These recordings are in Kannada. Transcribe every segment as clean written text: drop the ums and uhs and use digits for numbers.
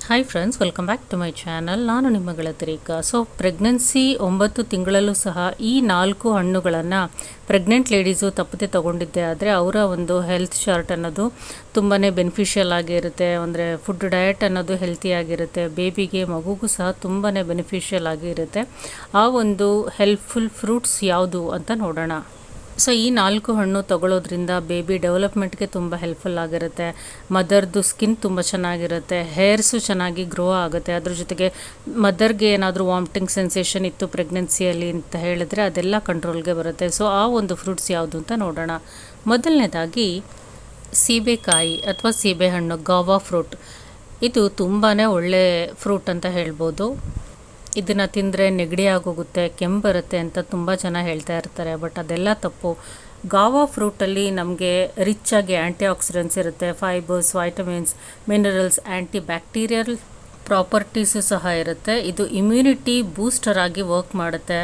Hi friends, welcome back to my channel. ನಾನು ನಿಮ್ಮ ಗೆಳತಿ. ಸೊ ಪ್ರೆಗ್ನೆನ್ಸಿ 9 ತಿಂಗಳಲ್ಲೂ ಸಹ ಈ 4 ಹಣ್ಣುಗಳನ್ನು ಪ್ರೆಗ್ನೆಂಟ್ ಲೇಡೀಸು ತಪ್ಪದೆ ತಗೊಂಡಿದ್ದೆ ಆದರೆ ಅವರ ಒಂದು ಹೆಲ್ತ್ ಚಾರ್ಟ್ ಅನ್ನೋದು ತುಂಬಾ ಬೆನಿಫಿಷಿಯಲ್ ಆಗಿರುತ್ತೆ. ಅಂದರೆ ಫುಡ್ ಡಯಟ್ ಅನ್ನೋದು ಹೆಲ್ತಿಯಾಗಿರುತ್ತೆ, ಬೇಬಿಗೆ ಮಗುಗೂ ಸಹ ತುಂಬಾ ಬೆನಿಫಿಷಿಯಲ್ ಆಗಿರುತ್ತೆ. ಆ ಒಂದು ಹೆಲ್ಪ್ಫುಲ್ ಫ್ರೂಟ್ಸ್ ಯಾವುದು ಅಂತ ನೋಡೋಣ. ಸೊ ಈ 4 ಹಣ್ಣು ತಗೊಳ್ಳೋದ್ರಿಂದ ಬೇಬಿ ಡೆವಲಪ್ಮೆಂಟ್ಗೆ ತುಂಬ ಹೆಲ್ಪ್ಫುಲ್ ಆಗಿರುತ್ತೆ. ಮದರ್ದು ಸ್ಕಿನ್ ತುಂಬ ಚೆನ್ನಾಗಿರುತ್ತೆ, ಹೇರ್ಸು ಚೆನ್ನಾಗಿ ಗ್ರೋ ಆಗುತ್ತೆ. ಅದ್ರ ಜೊತೆಗೆ ಮದರ್ಗೆ ಏನಾದರೂ ವಾಮಿಟಿಂಗ್ ಸೆನ್ಸೇಷನ್ ಇತ್ತು ಪ್ರೆಗ್ನೆನ್ಸಿಯಲ್ಲಿ ಅಂತ ಹೇಳಿದ್ರೆ ಅದೆಲ್ಲ ಕಂಟ್ರೋಲ್ಗೆ ಬರುತ್ತೆ. ಸೊ ಆ ಒಂದು ಫ್ರೂಟ್ಸ್ ಯಾವುದು ಅಂತ ನೋಡೋಣ. ಮೊದಲನೇದಾಗಿ ಸೀಬೆಕಾಯಿ ಅಥವಾ ಸೀಬೆಹಣ್ಣು, ಗಾವಾ ಫ್ರೂಟ್. ಇದು ತುಂಬಾ ಒಳ್ಳೆ ಫ್ರೂಟ್ ಅಂತ ಹೇಳ್ಬೋದು. ಇದನ್ನು ತಿಂದರೆ ನೆಗಡಿ ಆಗೋಗುತ್ತೆ, ಕೆಮ್ಮು ಬರುತ್ತೆ ಅಂತ ತುಂಬ ಜನ ಹೇಳ್ತಾ ಇರ್ತಾರೆ. ಬಟ್ ಅದೆಲ್ಲ ತಪ್ಪು. ಗಾವಾ ಫ್ರೂಟಲ್ಲಿ ನಮಗೆ ರಿಚ್ ಆಗಿ ಆ್ಯಂಟಿ ಆಕ್ಸಿಡೆಂಟ್ಸ್ ಇರುತ್ತೆ, ಫೈಬರ್ಸ್, ವೈಟಮಿನ್ಸ್, ಮಿನರಲ್ಸ್, ಆ್ಯಂಟಿ ಬ್ಯಾಕ್ಟೀರಿಯಲ್ ಪ್ರಾಪರ್ಟೀಸು ಸಹ ಇರುತ್ತೆ. ಇದು ಇಮ್ಯುನಿಟಿ ಬೂಸ್ಟರ್ ಆಗಿ ವರ್ಕ್ ಮಾಡುತ್ತೆ,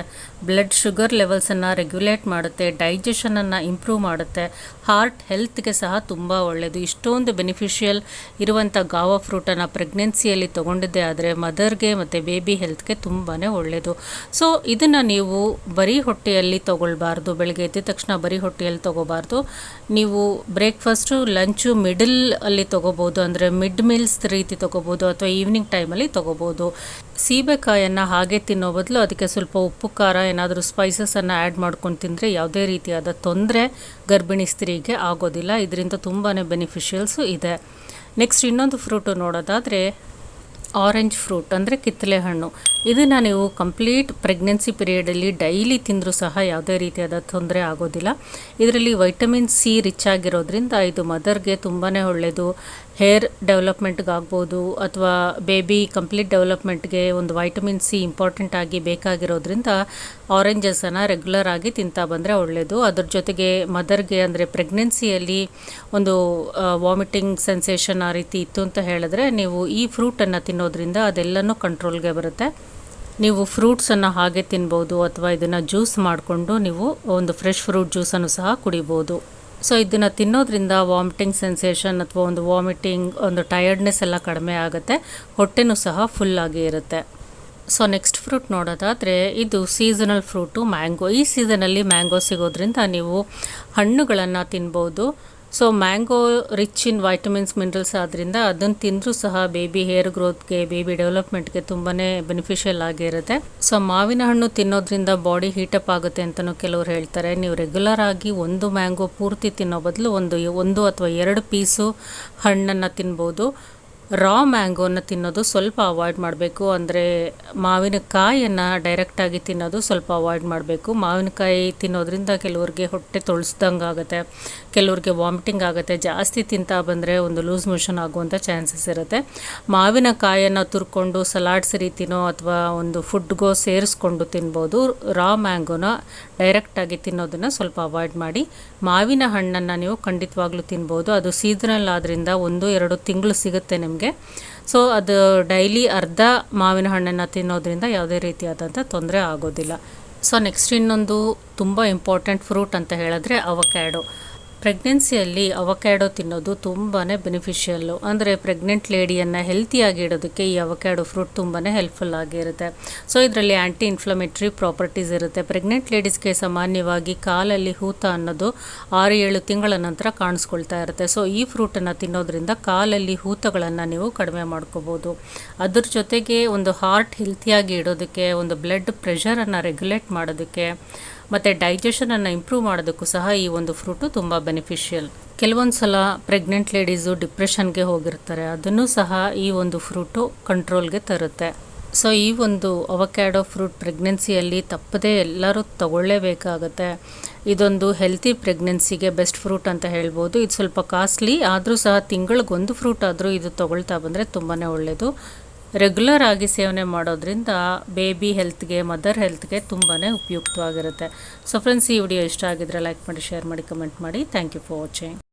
ಬ್ಲಡ್ ಶುಗರ್ ಲೆವೆಲ್ಸನ್ನು ರೆಗ್ಯುಲೇಟ್ ಮಾಡುತ್ತೆ, ಡೈಜೆಷನನ್ನು ಇಂಪ್ರೂವ್ ಮಾಡುತ್ತೆ, ಹಾರ್ಟ್ ಹೆಲ್ತ್ಗೆ ಸಹ ತುಂಬ ಒಳ್ಳೆಯದು. ಇಷ್ಟೊಂದು ಬೆನಿಫಿಷಿಯಲ್ ಇರುವಂಥ ಗಾವಾ ಫ್ರೂಟನ್ನು ಪ್ರೆಗ್ನೆನ್ಸಿಯಲ್ಲಿ ತೊಗೊಂಡಿದ್ದೆ ಆದರೆ ಮದರ್ಗೆ ಮತ್ತು ಬೇಬಿ ಹೆಲ್ತ್ಗೆ ತುಂಬಾ ಒಳ್ಳೆಯದು. ಸೊ ಇದನ್ನು ನೀವು ಬರೀ ಹೊಟ್ಟೆಯಲ್ಲಿ ತೊಗೊಳ್ಬಾರ್ದು, ಬೆಳಗ್ಗೆ ಎದ್ದ ತಕ್ಷಣ ಬರೀ ಹೊಟ್ಟೆಯಲ್ಲಿ ತೊಗೋಬಾರ್ದು. ನೀವು ಬ್ರೇಕ್ಫಾಸ್ಟು, ಲಂಚು, ಮಿಡಲ್ ಅಲ್ಲಿ ತೊಗೋಬೋದು, ಅಂದರೆ ಮಿಡ್ ಮೀಲ್ಸ್ ರೀತಿ ತೊಗೋಬೋದು, ಅಥವಾ ಈವ್ನಿಂಗ್ ಟೈಮಲ್ಲಿ ತೊಗೋಬೋದು. ಸೀಬೆಕಾಯನ್ನು ಹಾಗೆ ತಿನ್ನೋ ಬದಲು ಅದಕ್ಕೆ ಸ್ವಲ್ಪ ಉಪ್ಪು, ಖಾರ, ಏನಾದರೂ ಸ್ಪೈಸಸನ್ನು ಆ್ಯಡ್ ಮಾಡ್ಕೊಂಡು ತಿಂದರೆ ಯಾವುದೇ ರೀತಿಯಾದ ತೊಂದರೆ ಗರ್ಭಿಣಿ ಸ್ತ್ರೀಗೆ ಆಗೋದಿಲ್ಲ. ಇದರಿಂದ ತುಂಬಾ ಬೆನಿಫಿಷಿಯಲ್ಸು ಇದೆ. ನೆಕ್ಸ್ಟ್ ಇನ್ನೊಂದು ಫ್ರೂಟು ನೋಡೋದಾದರೆ ಆರೆಂಜ್ ಫ್ರೂಟ್, ಅಂದರೆ ಕಿತ್ತಳೆ ಹಣ್ಣು. ಇದನ್ನು ನೀವು ಕಂಪ್ಲೀಟ್ ಪ್ರೆಗ್ನೆನ್ಸಿ ಪೀರಿಯಡಲ್ಲಿ ಡೈಲಿ ತಿಂದರೂ ಸಹ ಯಾವುದೇ ರೀತಿಯಾದ ತೊಂದರೆ ಆಗೋದಿಲ್ಲ. ಇದರಲ್ಲಿ ವೈಟಮಿನ್ ಸಿ ರಿಚ್ ಆಗಿರೋದ್ರಿಂದ ಇದು ಮದರ್ಗೆ ತುಂಬಾ ಒಳ್ಳೆಯದು. ಹೇರ್ ಡೆವಲಪ್ಮೆಂಟ್ಗಾಗ್ಬೋದು ಅಥವಾ ಬೇಬಿ ಕಂಪ್ಲೀಟ್ ಡೆವಲಪ್ಮೆಂಟ್ಗೆ ಒಂದು ವೈಟಮಿನ್ ಸಿ ಇಂಪಾರ್ಟೆಂಟ್ ಆಗಿ ಬೇಕಾಗಿರೋದ್ರಿಂದ ಆರೆಂಜಸನ್ನು ರೆಗ್ಯುಲರ್ ಆಗಿ ತಿಂತಾ ಬಂದರೆ ಒಳ್ಳೆಯದು. ಅದ್ರ ಜೊತೆಗೆ ಮದರ್ಗೆ, ಅಂದರೆ ಪ್ರೆಗ್ನೆನ್ಸಿಯಲ್ಲಿ ಒಂದು ವಾಮಿಟಿಂಗ್ ಸೆನ್ಸೇಷನ್ ಆ ರೀತಿ ಇತ್ತು ಅಂತ ಹೇಳಿದ್ರೆ ನೀವು ಈ ಫ್ರೂಟನ್ನು ತಿನ್ನೋದ್ರಿಂದ ಅದೆಲ್ಲನೂ ಕಂಟ್ರೋಲ್ಗೆ ಬರುತ್ತೆ. ನೀವು ಫ್ರೂಟ್ಸನ್ನು ಹಾಗೆ ತಿನ್ಬೋದು ಅಥವಾ ಇದನ್ನು ಜ್ಯೂಸ್ ಮಾಡಿಕೊಂಡು ನೀವು ಒಂದು ಫ್ರೆಶ್ ಫ್ರೂಟ್ ಜ್ಯೂಸನ್ನು ಸಹ ಕುಡಿಬೋದು. ಸೊ ಇದನ್ನು ತಿನ್ನೋದ್ರಿಂದ ವಾಮಿಟಿಂಗ್ ಸೆನ್ಸೇಷನ್ ಅಥವಾ ಒಂದು ವಾಮಿಟಿಂಗ್, ಒಂದು ಟಯರ್ಡ್ನೆಸ್ ಎಲ್ಲ ಕಡಿಮೆ ಆಗುತ್ತೆ, ಹೊಟ್ಟೆನೂ ಸಹ ಫುಲ್ಲಾಗಿ ಇರುತ್ತೆ. ಸೊ ನೆಕ್ಸ್ಟ್ ಫ್ರೂಟ್ ನೋಡೋದಾದರೆ ಇದು ಸೀಸನಲ್ ಫ್ರೂಟು, ಮ್ಯಾಂಗೋ. ಈ ಸೀಸನಲ್ಲಿ ಮ್ಯಾಂಗೋ ಸಿಗೋದ್ರಿಂದ ನೀವು ಹಣ್ಣುಗಳನ್ನು ತಿನ್ಬೋದು. So mango rich in vitamins, minerals ಆದ್ದರಿಂದ ಅದನ್ನು ತಿಂದರೂ ಸಹ ಬೇಬಿ ಹೇರ್ ಗ್ರೋತ್ಗೆ, ಬೇಬಿ ಡೆವಲಪ್ಮೆಂಟ್ಗೆ ತುಂಬಾ ಬೆನಿಫಿಷಿಯಲ್ ಆಗಿರುತ್ತೆ. ಸೊ ಮಾವಿನ ಹಣ್ಣು ತಿನ್ನೋದ್ರಿಂದ ಬಾಡಿ ಹೀಟಪ್ ಆಗುತ್ತೆ ಅಂತಲೂ ಕೆಲವರು ಹೇಳ್ತಾರೆ. ನೀವು ರೆಗ್ಯುಲರ್ ಆಗಿ ಒಂದು ಮ್ಯಾಂಗೋ ಪೂರ್ತಿ ತಿನ್ನೋ ಬದಲು ಒಂದು ಅಥವಾ 2 ಪೀಸು ಹಣ್ಣನ್ನು ತಿನ್ಬೋದು. ರಾ ಮ್ಯಾಂಗೋನ ತಿನ್ನೋದು ಸ್ವಲ್ಪ ಅವಾಯ್ಡ್ ಮಾಡಬೇಕು. ಅಂದರೆ ಮಾವಿನಕಾಯಿಯನ್ನು ಡೈರೆಕ್ಟಾಗಿ ತಿನ್ನೋದು ಸ್ವಲ್ಪ ಅವಾಯ್ಡ್ ಮಾಡಬೇಕು. ಮಾವಿನಕಾಯಿ ತಿನ್ನೋದ್ರಿಂದ ಕೆಲವ್ರಿಗೆ ಹೊಟ್ಟೆ ತೊಳ್ಸ್ದಂಗೆ ಆಗುತ್ತೆ, ಕೆಲವ್ರಿಗೆ ವಾಮಿಟಿಂಗ್ ಆಗುತ್ತೆ. ಜಾಸ್ತಿ ತಿಂತಾ ಬಂದರೆ ಒಂದು ಲೂಸ್ ಮೋಷನ್ ಆಗುವಂಥ ಚಾನ್ಸಸ್ ಇರುತ್ತೆ. ಮಾವಿನಕಾಯಿಯನ್ನು ತುರ್ಕೊಂಡು ಸಲಾಡ್ಸ್ ರೀತಿನೋ ಅಥವಾ ಒಂದು ಫುಡ್ಗೋ ಸೇರಿಸ್ಕೊಂಡು ತಿನ್ಬೋದು. ರಾ ಮ್ಯಾಂಗೋನ ಡೈರೆಕ್ಟಾಗಿ ತಿನ್ನೋದನ್ನು ಸ್ವಲ್ಪ ಅವಾಯ್ಡ್ ಮಾಡಿ. ಮಾವಿನ ಹಣ್ಣನ್ನು ನೀವು ಖಂಡಿತವಾಗ್ಲೂ ತಿನ್ಬೋದು. ಅದು ಸೀಸನಲ್ ಆದ್ದರಿಂದ 1-2 ತಿಂಗಳು ಸಿಗುತ್ತೆ ನಿಮಗೆ. ಸೊ ಅದು ಡೈಲಿ ಅರ್ಧ ಮಾವಿನ ಹಣ್ಣನ್ನು ತಿನ್ನೋದ್ರಿಂದ ಯಾವುದೇ ರೀತಿಯಾದಂಥ ತೊಂದರೆ ಆಗೋದಿಲ್ಲ. ಸೊ ನೆಕ್ಸ್ಟ್ ಇನ್ನೊಂದು ತುಂಬ ಇಂಪಾರ್ಟೆಂಟ್ ಫ್ರೂಟ್ ಅಂತ ಹೇಳಿದ್ರೆ ಅವಕ್ಯಾಡೋ. ಪ್ರೆಗ್ನೆನ್ಸಿಯಲ್ಲಿ ಅವಕ್ಯಾಡೋ ತಿನ್ನೋದು ತುಂಬಾ ಬೆನಿಫಿಷಿಯಲ್ಲು. ಅಂದರೆ ಪ್ರೆಗ್ನೆಂಟ್ ಲೇಡಿಯನ್ನು ಹೆಲ್ತಿಯಾಗಿ ಇಡೋದಕ್ಕೆ ಈ ಅವಕ್ಯಾಡೋ ಫ್ರೂಟ್ ತುಂಬಾ ಹೆಲ್ಪ್ಫುಲ್ ಆಗಿರುತ್ತೆ. ಸೊ ಇದರಲ್ಲಿ ಆ್ಯಂಟಿ ಇನ್ಫ್ಲಮೇಟ್ರಿ ಪ್ರಾಪರ್ಟೀಸ್ ಇರುತ್ತೆ. ಪ್ರೆಗ್ನೆಂಟ್ ಲೇಡೀಸ್ಗೆ ಸಾಮಾನ್ಯವಾಗಿ ಕಾಲಲ್ಲಿ ಹೂತ ಅನ್ನೋದು 6-7 ತಿಂಗಳ ನಂತರ ಕಾಣಿಸ್ಕೊಳ್ತಾ ಇರುತ್ತೆ. ಸೊ ಈ ಫ್ರೂಟನ್ನು ತಿನ್ನೋದ್ರಿಂದ ಕಾಲಲ್ಲಿ ಹೂತಗಳನ್ನು ನೀವು ಕಡಿಮೆ ಮಾಡ್ಕೋಬೋದು. ಅದ್ರ ಜೊತೆಗೆ ಒಂದು ಹಾರ್ಟ್ ಹೆಲ್ತಿಯಾಗಿ ಇಡೋದಕ್ಕೆ, ಒಂದು ಬ್ಲಡ್ ಪ್ರೆಷರನ್ನು ರೆಗ್ಯುಲೇಟ್ ಮಾಡೋದಕ್ಕೆ ಮತ್ತು ಡೈಜೆಷನನ್ನು ಇಂಪ್ರೂವ್ ಮಾಡೋದಕ್ಕೂ ಸಹ ಈ ಒಂದು ಫ್ರೂಟು ತುಂಬ ಬೆನಿಫಿಷಿಯಲ್. ಕೆಲವೊಂದು ಸಲ ಪ್ರೆಗ್ನೆಂಟ್ ಲೇಡೀಸು ಡಿಪ್ರೆಷನ್ಗೆ ಹೋಗಿರ್ತಾರೆ, ಅದನ್ನು ಸಹ ಈ ಒಂದು ಫ್ರೂಟು ಕಂಟ್ರೋಲ್ಗೆ ತರುತ್ತೆ. ಸೊ ಈ ಒಂದು ಅವಕ್ಯಾಡೋ ಫ್ರೂಟ್ ಪ್ರೆಗ್ನೆನ್ಸಿಯಲ್ಲಿ ತಪ್ಪದೇ ಎಲ್ಲರೂ ತಗೊಳ್ಳೇಬೇಕಾಗತ್ತೆ. ಇದೊಂದು ಹೆಲ್ತಿ ಪ್ರೆಗ್ನೆನ್ಸಿಗೆ ಬೆಸ್ಟ್ ಫ್ರೂಟ್ ಅಂತ ಹೇಳ್ಬೋದು. ಇದು ಸ್ವಲ್ಪ ಕಾಸ್ಟ್ಲಿ ಆದರೂ ಸಹ ತಿಂಗಳಿಗೊಂದು ಫ್ರೂಟ್ ಆದರೂ ಇದು ತೊಗೊಳ್ತಾ ಬಂದರೆ ತುಂಬಾ ಒಳ್ಳೆಯದು. ರೆಗ್ಯುಲರ್ ಆಗಿ ಸೇವನೆ ಮಾಡೋದ್ರಿಂದ ಬೇಬಿ ಹೆಲ್ತ್ಗೆ, ಮದರ್ ಹೆಲ್ತ್ಗೆ ತುಂಬಾ ಉಪಯುಕ್ತವಾಗಿರುತ್ತೆ. ಸೊ ಫ್ರೆಂಡ್ಸ್, ಈ ವಿಡಿಯೋ ಇಷ್ಟ ಆಗಿದ್ರೆ ಲೈಕ್ ಮಾಡಿ, ಶೇರ್ ಮಾಡಿ, ಕಮೆಂಟ್ ಮಾಡಿ. Thank you for watching.